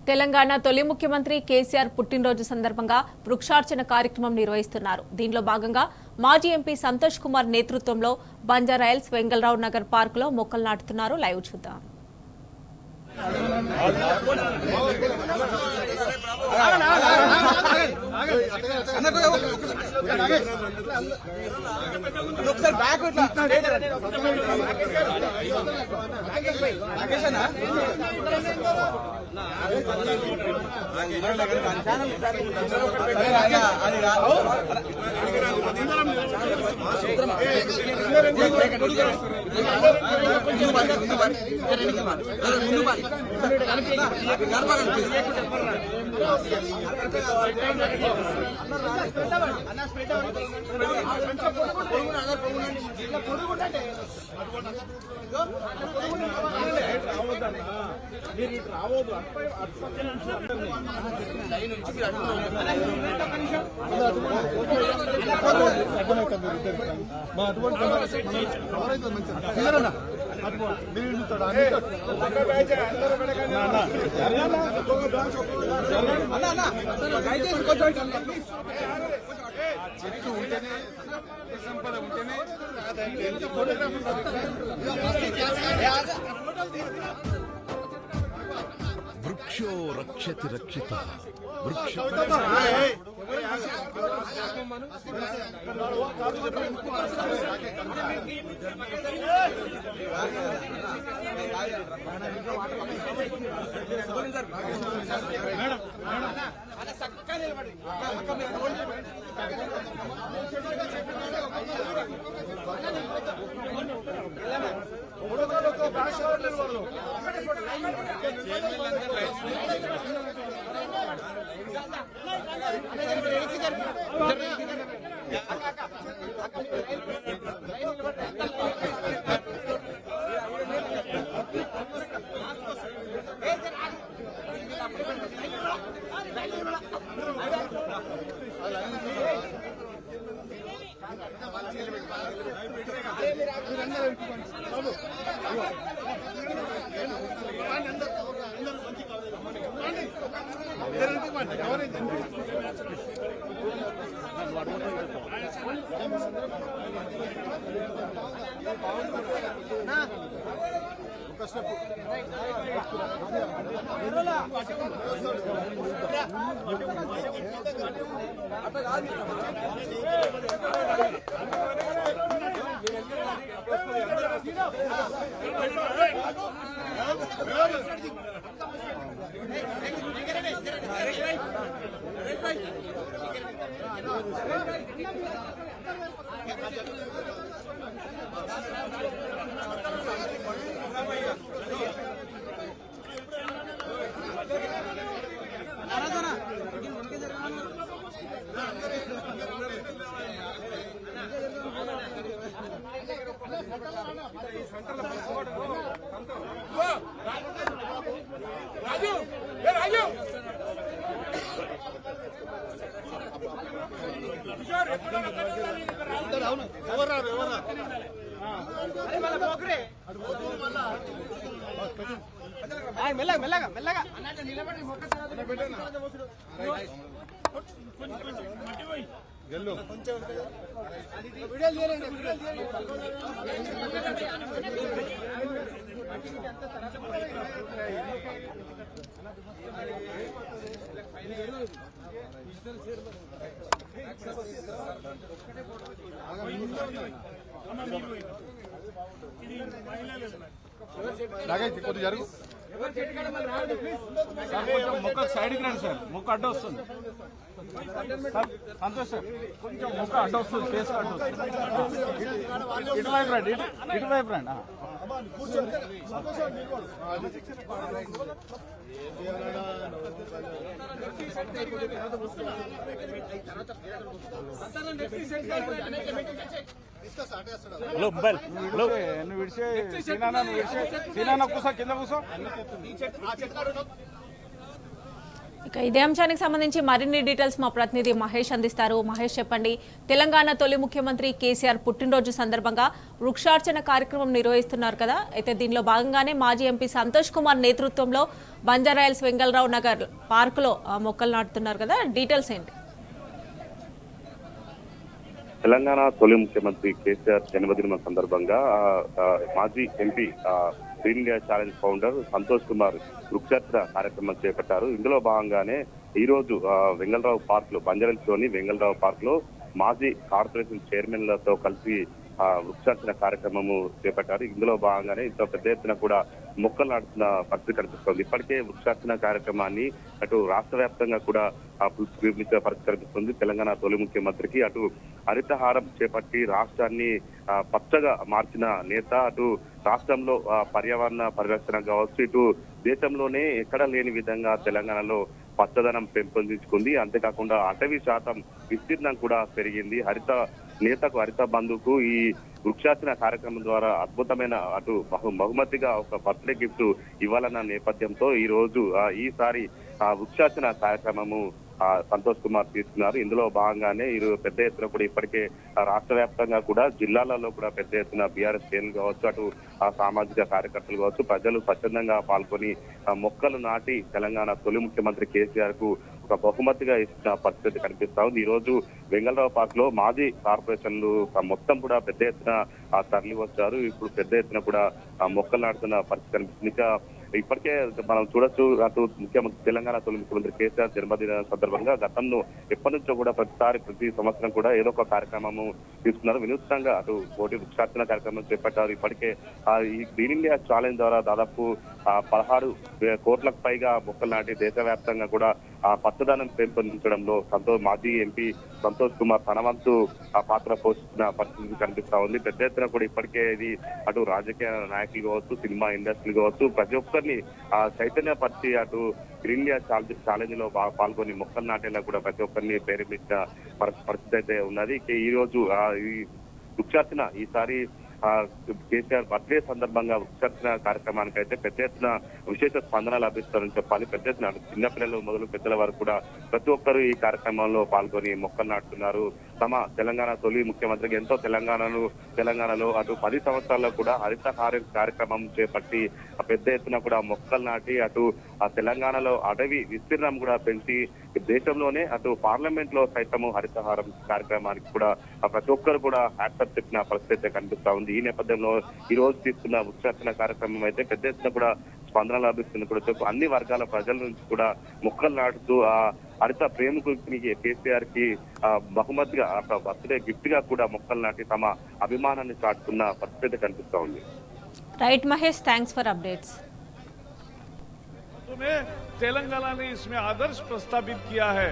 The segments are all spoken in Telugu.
తెలంగాణ తొలి ముఖ్యమంత్రి కేసీఆర్ పుట్టినరోజు సందర్భంగా వృక్షార్చన కార్యక్రమం నిర్వహిస్తున్నారు. దీనిలో భాగంగా మాజీ ఎంపీ సంతోష్ కుమార్ నేతృత్వంలో బంజారాహిల్స్ వెంగళరావు నగర్ పార్కులో మొక్కలు నాటుతున్నారు. లైవ్ చూద్దాం. చెట్టు ఉంటేనే సంపద ఉంటేనే వృక్షో రక్షతి రక్షిత వృక్ష మెల్లగా మెల్లగా కొద్ది జరుగు మొక్క సైడ్కి రండి సార్. మొక్క అడ్డు వస్తుంది. సంతోష్ సార్ కొంచెం మొక్క అడ్డు వస్తుంది. ఫేస్ అడ్డు వస్తుంది. ఇటువైపు రండి. ఇటువైపు రండి. నువ్వు విడిచే సీనా కూసో కింద కూసో. ఇక ఇదే అంశానికి సంబంధించి మరిన్ని డీటెయిల్స్ మా ప్రతినిధి మహేష్ అందిస్తారు. మహేష్, చెప్పండి. తెలంగాణ తొలి ముఖ్యమంత్రి కేసీఆర్ పుట్టినరోజు సందర్భంగా వృక్షార్చన కార్యక్రమం నిర్వహిస్తున్నారు కదా, అయితే దీనిలో భాగంగానే మాజీ ఎంపీ సంతోష్ కుమార్ నేతృత్వంలో బంజారాయిల్స్ వెంగళరావు నగర్ పార్కులో మొక్కలు నాటుతున్నారు కదా, డీటెయిల్స్ ఏంటి? తెలంగాణ తొలి ముఖ్యమంత్రి కేసీఆర్ జన్మదినం సందర్భంగా మాజీ MP green India challenge founder Santosh Kumar వృక్షార్చన కార్యక్రమం చేపట్టారు. ఇందులో భాగంగానే ఈ రోజు వెంగళరావు పార్క్ లో, బంజారాహిల్స్ లోని వెంగళరావు పార్క్ లో మాజీ కార్పొరేషన్ చైర్మన్లతో కలిసి వృక్షార్చన కార్యక్రమము చేపట్టారు. ఇందులో భాగంగానే ఇంత పెద్ద ఎత్తున కూడా మొక్కలు నాటుతున్న పరిస్థితి కనిపిస్తుంది. ఇప్పటికే వృక్షార్చన కార్యక్రమాన్ని అటు రాష్ట్ర వ్యాప్తంగా కూడా పిలుపునిచ్చే పరిస్థితి కనిపిస్తుంది. తెలంగాణ తొలి ముఖ్యమంత్రికి అటు హరితహారం చేపట్టి రాష్ట్రాన్ని పచ్చగా మార్చిన నేత, అటు రాష్ట్రంలో పర్యావరణ పరిరక్షణ కావచ్చు, ఇటు దేశంలోనే ఎక్కడ లేని విధంగా తెలంగాణలో పచ్చదనం పెంపొందించుకుంది. అంతేకాకుండా అటవీ శాతం విస్తీర్ణం కూడా పెరిగింది. హరిత బంధుకు ఈ వృక్షార్చన కార్యక్రమం ద్వారా అద్భుతమైన అటు బహుమతిగా ఒక బర్త్డే గిఫ్ట్ ఇవ్వాలన్న నేపథ్యంతో ఈ రోజు ఈసారి వృక్షార్చన కార్యక్రమము సంతోష్ కుమార్ తీసుకున్నారు. ఇందులో భాగంగానే పెద్ద ఎత్తున కూడా ఇప్పటికే రాష్ట్ర వ్యాప్తంగా కూడా జిల్లాలలో కూడా పెద్ద ఎత్తున బీఆర్ఎస్ శ్రేణులు కావచ్చు, అటు సామాజిక కార్యకర్తలు కావచ్చు, ప్రజలు స్వచ్ఛందంగా పాల్గొని మొక్కలు నాటి తెలంగాణ తొలి ముఖ్యమంత్రి కేసీఆర్ కు ఒక బహుమతిగా ఇచ్చిన పరిస్థితి కనిపిస్తా ఉంది. ఈ రోజు వెంగళరావు పార్క్ లో మాజీ కార్పొరేషన్లు మొత్తం కూడా పెద్ద ఎత్తున తరలి వచ్చారు. ఇప్పుడు పెద్ద ఎత్తున కూడా మొక్కలు నాటుతున్న పరిస్థితి కనిపిస్తుంది. ఇంకా ఇప్పటికే మనం చూడొచ్చు, అటు ముఖ్యమంత్రి తెలంగాణ తొలి ముఖ్యమంత్రి కేసీఆర్ జన్మదిన సందర్భంగా గతంలో ఎప్పటి నుంచో కూడా ప్రతి సంవత్సరం కూడా ఏదో ఒక కార్యక్రమము తీసుకున్నారు. వినూత్నంగా అటు కోటి వృక్షార్చన కార్యక్రమం చేపట్టారు. ఇప్పటికే ఈ గ్రీన్ ఇండియా ఛాలెంజ్ ద్వారా దాదాపు 16 కోట్లకు పైగా మొక్కలు నాటి దేశవ్యాప్తంగా కూడా పచ్చదనం పెంపొందించడంలో మాజీ ఎంపీ సంతోష్ కుమార్ తన వంతు పాత్ర పోషిస్తున్న పరిస్థితి కనిపిస్తా ఉంది. పెద్ద ఎత్తున కూడా ఇప్పటికే ఇది అటు రాజకీయ నాయకులు కావచ్చు, సినిమా ఇండస్ట్రీ కావచ్చు, ప్రతి ఒక్కరిని చైతన్యపరిచి అటు గ్రీన్ ఇండియా ఛాలెంజ్ లో పాల్గొని మొక్కలు నాటేలా కూడా ప్రతి ఒక్కరిని ప్రేరేపించిన పరిస్థితి అయితే ఉన్నది. ఈ రోజు ఈ వృక్షార్చన ఈసారి కేసీఆర్ బర్త్డే సందర్భంగా వృక్షార్చన కార్యక్రమానికి అయితే పెద్ద ఎత్తున విశేష స్పందన లభిస్తారని చెప్పాలి. పెద్ద ఎత్తున చిన్నపిల్లలు మొదలు పెద్దల వరకు కూడా ప్రతి ఒక్కరు ఈ కార్యక్రమంలో పాల్గొని మొక్కలు నాటుతున్నారు. తమ తెలంగాణ తొలి ముఖ్యమంత్రికి ఎంతో తెలంగాణలో అటు 10 సంవత్సరాల్లో కూడా హరితహారం కార్యక్రమం చేపట్టి పెద్ద ఎత్తున కూడా మొక్కలు నాటి అటు తెలంగాణలో అటవీ విస్తీర్ణం కూడా పెంచి దేశంలోనే అటు పార్లమెంట్ లో సైతము హరితహారం కార్యక్రమానికి కూడా ప్రతి ఒక్కరు కూడా హ్యాట్సప్ చెప్పిన పరిస్థితి కనిపిస్తా ఉంది. ఈ నేపథ్యంలో ఈ రోజు తీసుకున్న వృక్షార్చన కార్యక్రమం అయితే పెద్ద ఎత్తున కూడా స్పందన లభిస్తుంది కూడా చెప్పు. అన్ని వర్గాల ప్రజల నుంచి కూడా మొక్కలు నాటుతూ హరిత ప్రేమికునికి కేసీఆర్ కి బహుమతిగా బర్త్డే గిఫ్ట్ గా కూడా మొక్కలు నాటి తమ అభిమానాన్ని చాటుకున్న పరిస్థితి కనిపిస్తా ఉంది. Right Mahesh, thanks for updates. Telangana ने इसमें आदर्श प्रस्तावित किया है.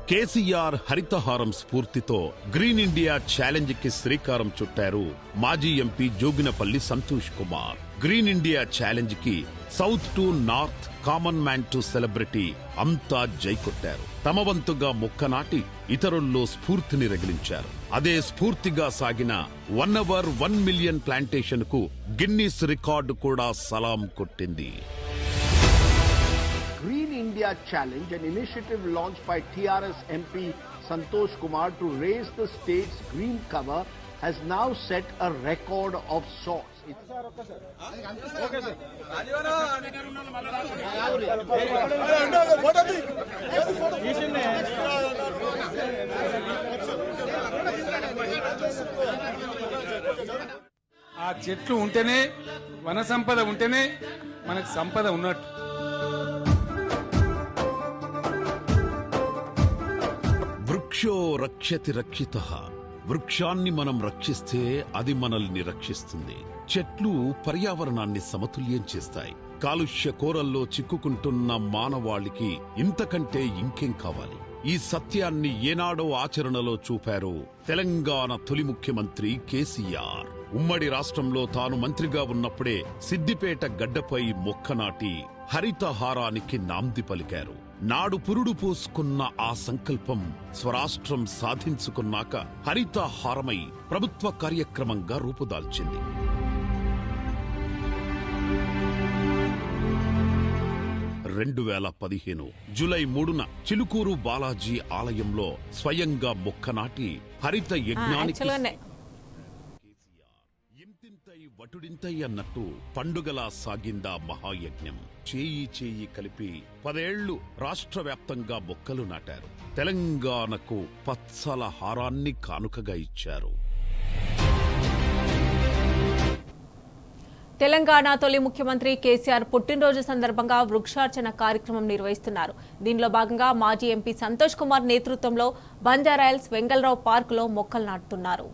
కేసీఆర్ హరితహారం స్ఫూర్తితో గ్రీన్ ఇండియా ఛాలెంజ్ కి శ్రీకారం చుట్టారు మాజీ MP Joginapally Santosh Kumar. Green India challenge కి south to north, common man to celebrity అంతా జై కొట్టారు. తమ వంతుగా మొక్క నాటి ఇతరుల్లో స్ఫూర్తిని రగిలించారు. అదే స్ఫూర్తిగా సాగిన 1 hour 1 million ప్లాంటేషన్ కు గిన్నిస్ రికార్డు కూడా సలాం కొట్టింది. Green India Challenge, an initiative launched by TRS MP Santosh Kumar to raise the state's green cover, has now set a record of sorts. ఆ చెట్లు ఉంటేనే, వన సంపద ఉంటేనే మనకు సంపద ఉన్నట్టు. వృక్షో రక్షతి రక్షితః. వృక్షాన్ని మనం రక్షిస్తే అది మనల్ని రక్షిస్తుంది. చెట్లు పర్యావరణాన్ని సమతుల్యం చేస్తాయి. కాలుష్య కోరల్లో చిక్కుకుంటున్న మానవాళికి ఇంతకంటే ఇంకేం కావాలి? ఈ సత్యాన్ని ఏనాడో ఆచరణలో చూపారు తెలంగాణ తొలి ముఖ్యమంత్రి కేసీఆర్. ఉమ్మడి రాష్ట్రంలో తాను మంత్రిగా ఉన్నప్పుడే సిద్దిపేట గడ్డపై మొక్క నాటి హరితహారానికి నాంది పలికారు. నాడు పురుడు పోసుకున్న ఆ సంకల్పం స్వరాష్ట్రం సాధించుకున్నాక హరితహారమై ప్రభుత్వ కార్యక్రమంగా రూపుదాల్చింది. 2015 జూలై 3న చిలుకూరు బాలాజీ ఆలయంలో స్వయంగా మొక్క నాటి హరిత యజ్ఞానికి యాక్చువల్గానే ఇంతింతై వటుడింతై అన్నట్టు పండుగలా సాగిందా మహాయజ్ఞం. చేయి చేయి కలిపి 10 ఏళ్లు రాష్ట్ర వ్యాప్తంగా మొక్కలు నాటారు. తెలంగాణకు పచ్చల హారాన్ని కానుకగా ఇచ్చారు. తెలంగాణ తొలి ముఖ్యమంత్రి కేసీఆర్ పుట్టినరోజు సందర్భంగా వృక్షార్చన కార్యక్రమం నిర్వహిస్తున్నారు. దీనిలో భాగంగా మాజీ ఎంపీ సంతోష్ కుమార్ నేతృత్వంలో బంజారాయిల్స్ వెంగళరావు పార్కులో మొక్కలు నాటుతున్నారు.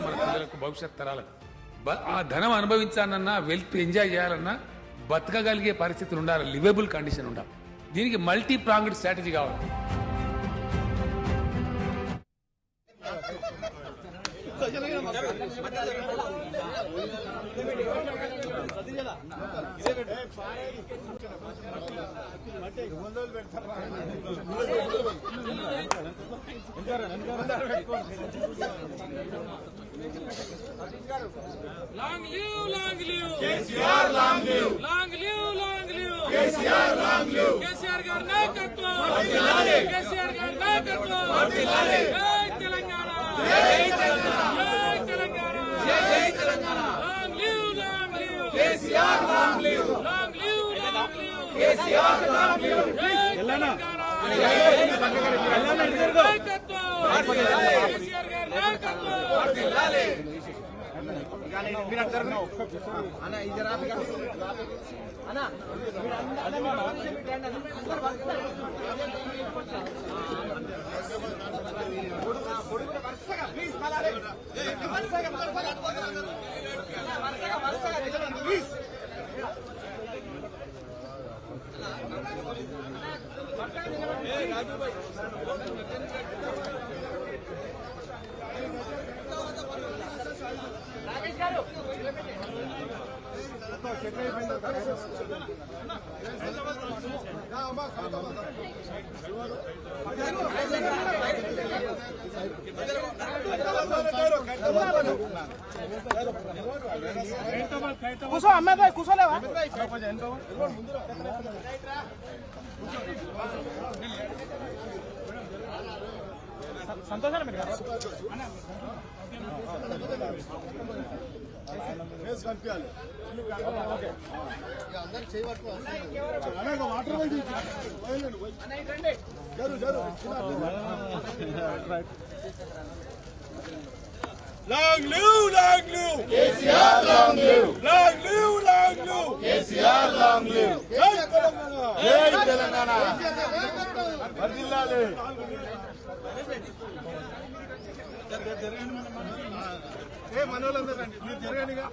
మన పిల్లలకు భవిష్యత్ తరాలకు ఆ ధనం అనుభవించాలన్నా వెల్త్ ఎంజాయ్ చేయాలన్నా బతకగలిగే పరిస్థితులు ఉండాలి, లివబుల్ కండిషన్ ఉండాలి. దీనికి మల్టీ ప్రాంగ్డ్ స్ట్రాటజీ కావాలి. Long live, long live. KCR, long live. Long live, long live. KCR, long live. KCR గారి నాయకత్వం. వర్ధిల్లాలి. KCR గారి నాయకత్వం. వర్ధిల్లాలి. జై తెలంగాణ. జై తెలంగాణ. జై తెలంగాణ. జై Telangana. Long live, long live. KCR, long live. Long live, long live. KCR, long live. జై తెలంగాణ. జై తెలంగాణ. నాయకత్వం. వర్ధిల్లాలి. KCR గారి నాయకత్వం. వర్ధిల్లాలి. కూసో అమ్మాయి భాయ్ కూసోలేవా సంతోషాలు మీరు కనిపించాలి అందరు చేయబట్టు Long live, long live. KCR, long live. Long live, long live. KCR, long live. Jai Telangana. Jai Telangana. వర్ధిల్లాలి. ఏ మనోళ్ళందరూ రండి, మీరు జరగండిగా.